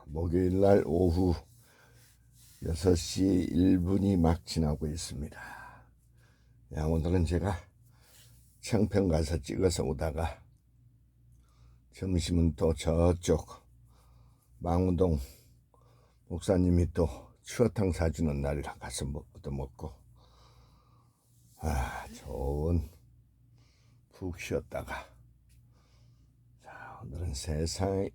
목요일날 오후 6시 1분이 막 지나고 있습니다. 오늘은 제가 청평 가서 찍어서 오다가 점심은 또 저쪽 망우동 목사님이 또 추어탕 사주는 날이라 가서 얻어먹고 좋은 푹 쉬었다가 오늘은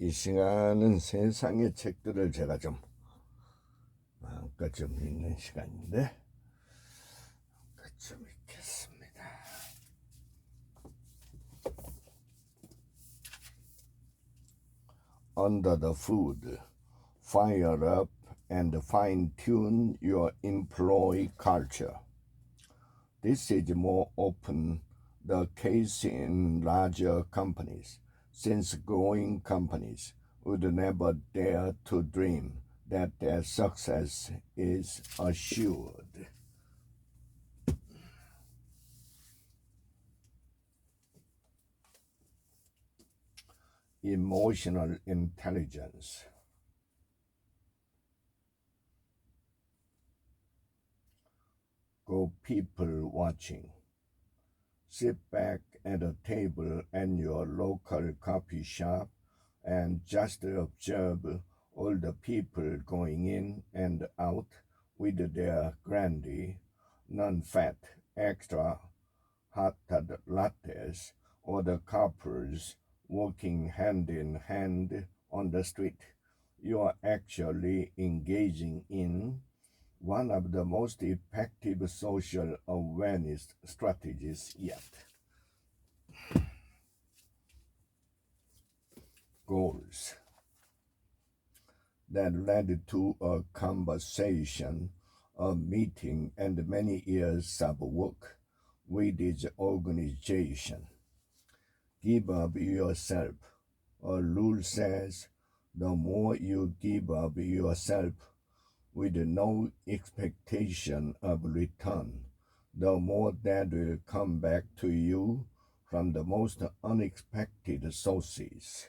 이 시간은 세상의 책들을 제가 좀 마음껏 좀 읽는 시간인데 좀 읽겠습니다. Under the Food, Fire Up and Fine-Tune Your Employee Culture. This is more often the case in larger companies, since growing companies would never dare to dream that their success is assured. Emotional intelligence. Go people watching. Sit back at a table at your local coffee shop and just observe all the people going in and out with their grande, non-fat, extra hot lattes, or the couples walking hand in hand on the street. You are actually engaging in one of the most effective social awareness strategies yet. Goals that led to a conversation, a meeting, and many years of work with this organization. Give of yourself. A rule says the more you give of yourself with no expectation of return, the more that will come back to you from the most unexpected sources.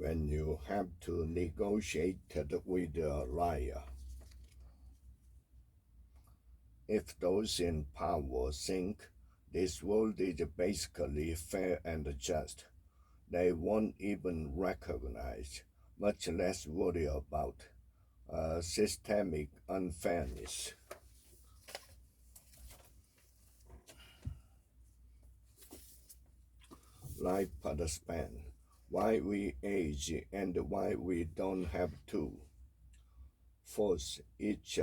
when you have to negotiate with a liar. If those in power think this world is basically fair and just, they won't even recognize, much less worry about, systemic unfairness. Lifespan, why we age and why we don't have to. For each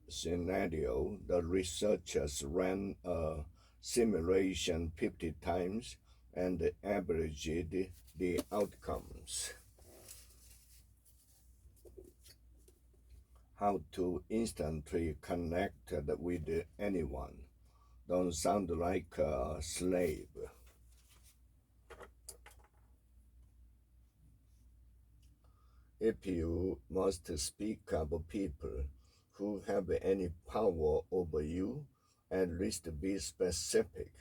scenario, the researchers ran a simulation 50 times and averaged the outcomes. How to instantly connect with anyone. Don't sound like a slave. If you must speak of people who have any power over you, at least be specific.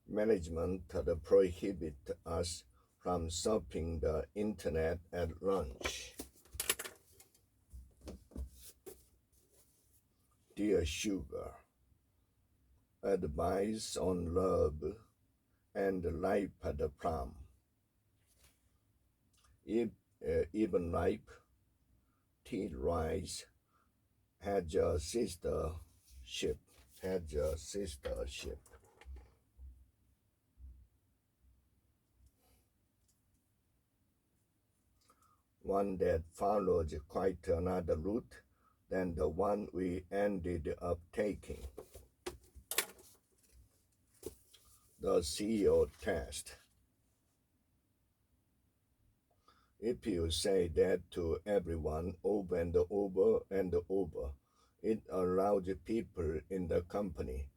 Management prohibit us from surfing the internet at lunch. Dear Sugar, advice on love and life at the prom. Even ripe, tea rice had your sister ship, one that followed quite another route than the one we ended up taking. The CEO test. If you say that to everyone over and over and over, it allows people in the company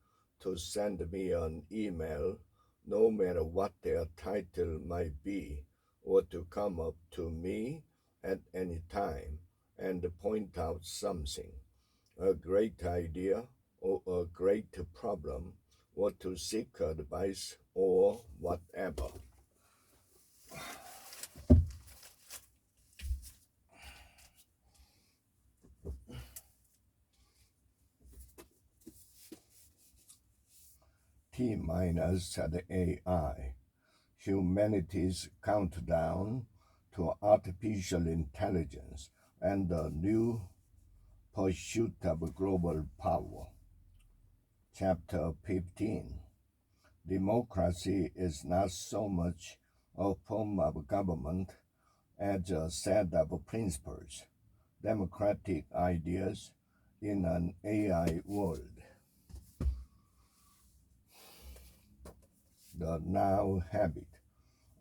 to send me an email, no matter what their title might be, or to come up to me at any time and point out something, a great idea or a great problem, or to seek advice or whatever. T-minus at AI, humanity's countdown to artificial intelligence and the new pursuit of global power. Chapter 15. Democracy is not so much a form of government as a set of principles, democratic ideas in an AI world. The Now Habit,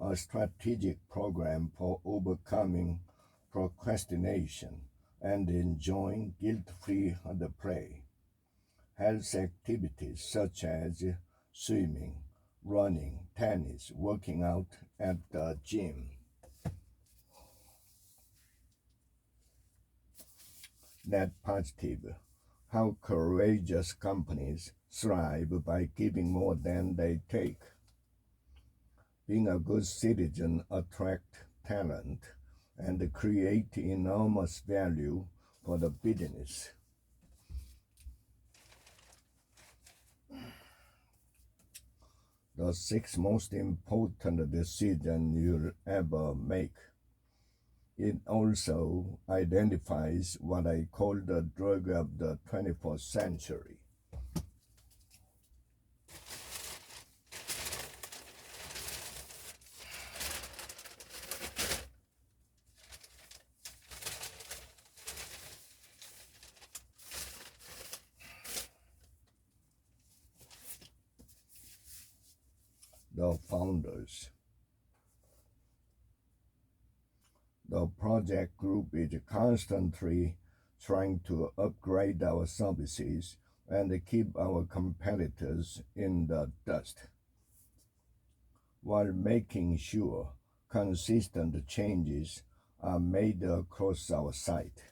a strategic program for overcoming procrastination and enjoying guilt-free play. Health activities such as swimming, running, tennis, working out at the gym. Net positive, how courageous companies thrive by giving more than they take. Being a good citizen attracts talent and create enormous value for the business. The 6 most important decisions you'll ever make. It also identifies what I call the drug of the 21st century. The founders. The project group is constantly trying to upgrade our services and keep our competitors in the dust, while making sure consistent changes are made across our site.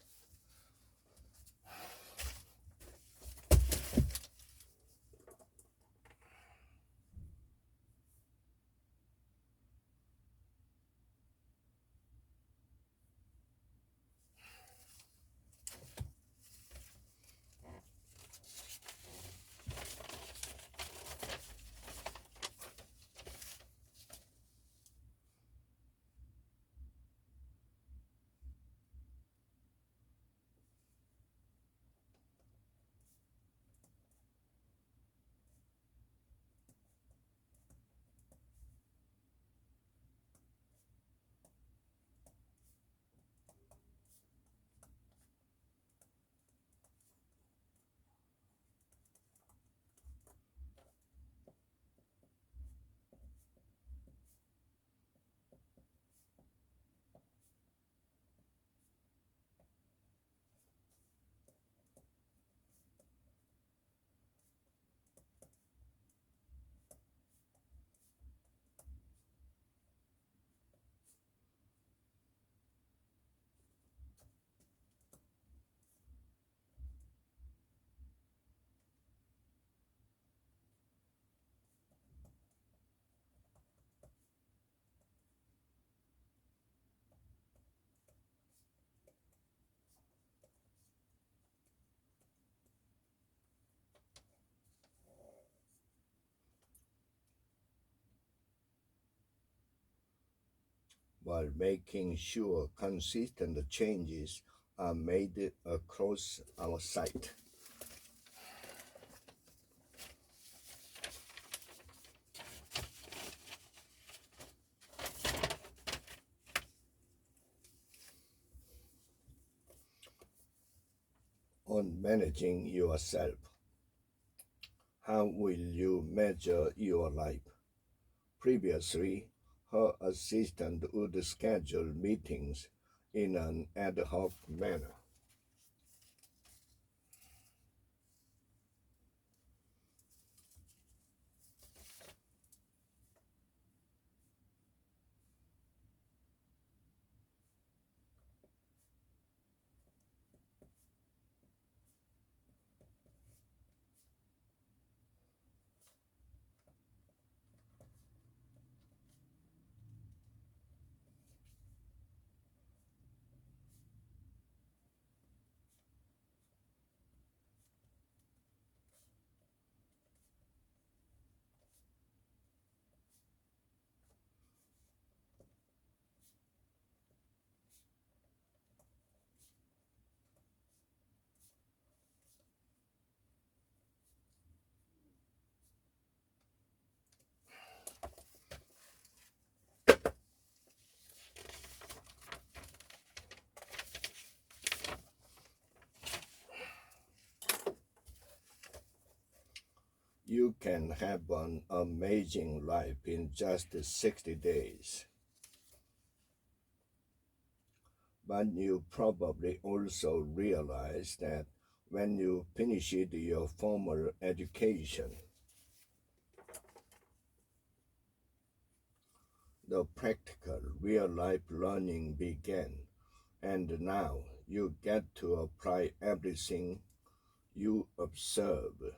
while making sure consistent changes are made across our site. On managing yourself, how will you measure your life? Previously, her assistant would schedule meetings in an ad hoc manner. You can have an amazing life in just 60 days. But you probably also realize that when you finished your formal education, the practical real life learning began, and now you get to apply everything you observe.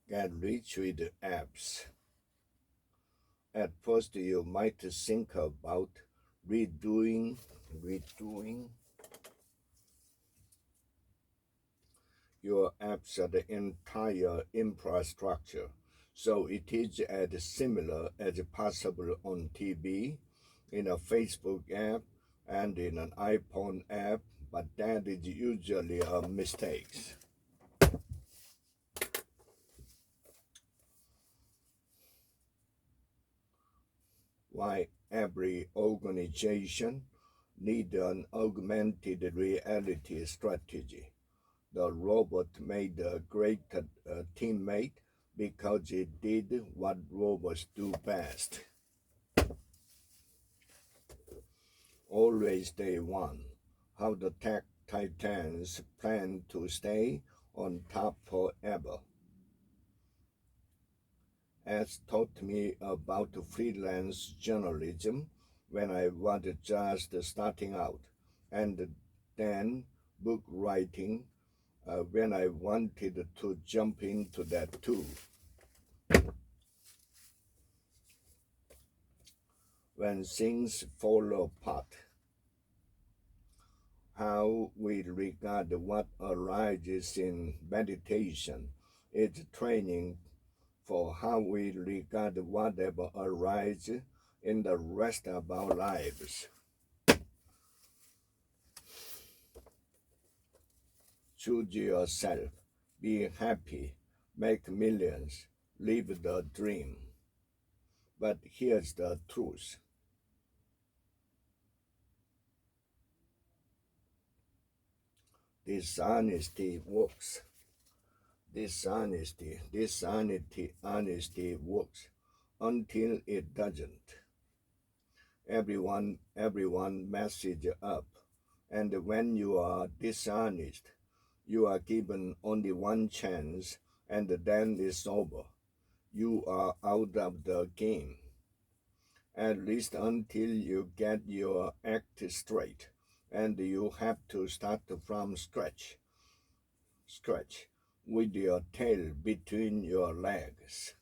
Get rich with apps. At first, you might think about redoing your apps at the entire infrastructure. So it is as similar as possible on TV, in a Facebook app, and in an iPhone app, but that is usually a mistake. Why every organization need an augmented reality strategy. The robot made a great teammate because it did what robots do best. Always day one. How the tech titans plan to stay on top forever. As taught me about freelance journalism when I was just starting out, and then book writing when I wanted to jump into that too. When things fall apart, how we regard what arises in meditation is training for how we regard whatever arises in the rest of our lives. Choose yourself, be happy, make millions, live the dream. But here's the truth. Dishonesty works. Honesty works until it doesn't. Everyone messes up, and when you are dishonest, you are given only one chance, and then it's over. You are out of the game, at least until you get your act straight, and you have to start from scratch, with your tail between your legs.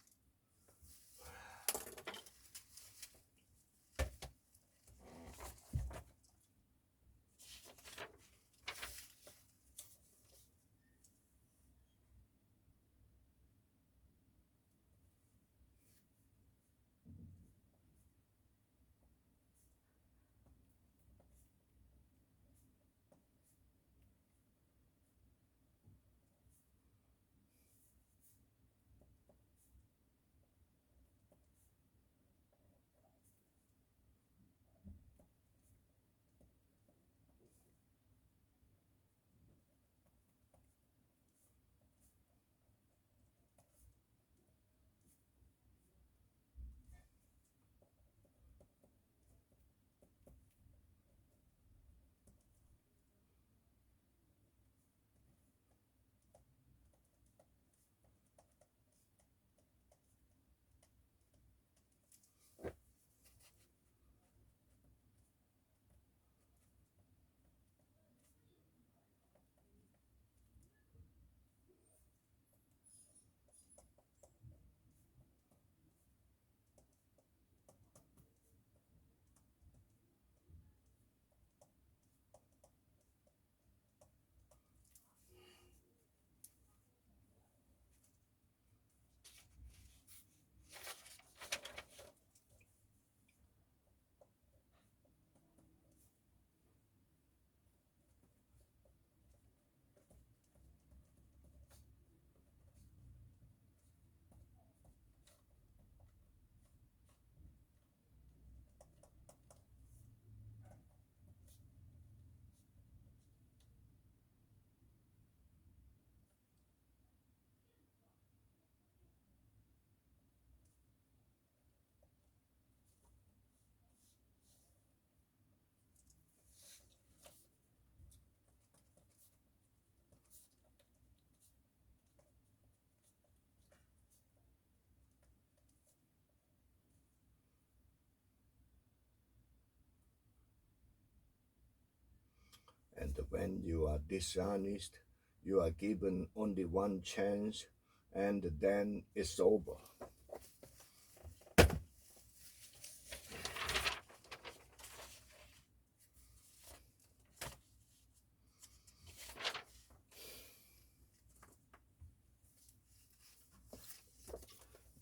And when you are dishonest, you are given only one chance, and then it's over.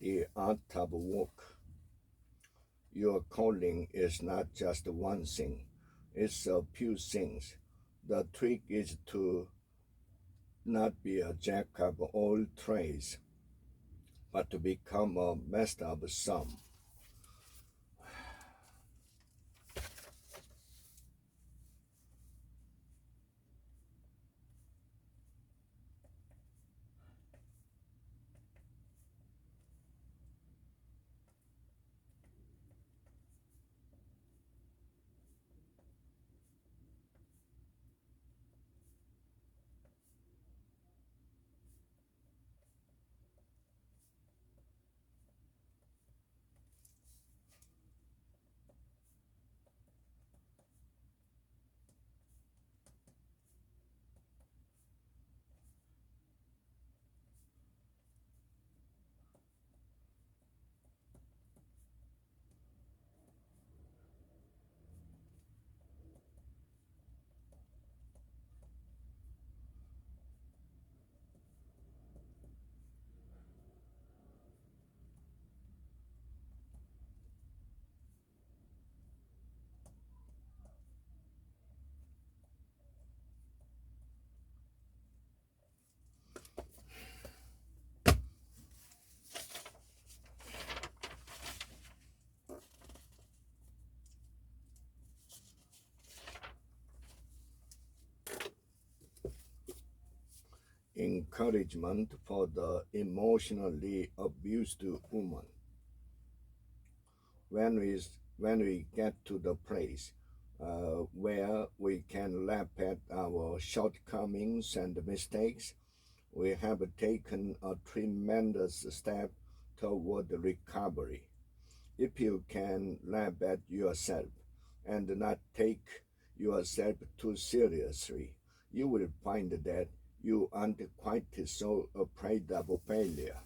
The art of work. Your calling is not just one thing, it's a few things. The trick is to not be a jack of all trades, but to become a master of some. encouragement for the emotionally abused woman. When we get to the place where we can laugh at our shortcomings and mistakes, we have taken a tremendous step toward recovery. If you can laugh at yourself and not take yourself too seriously, you will find that you aren't quite so afraid of failure.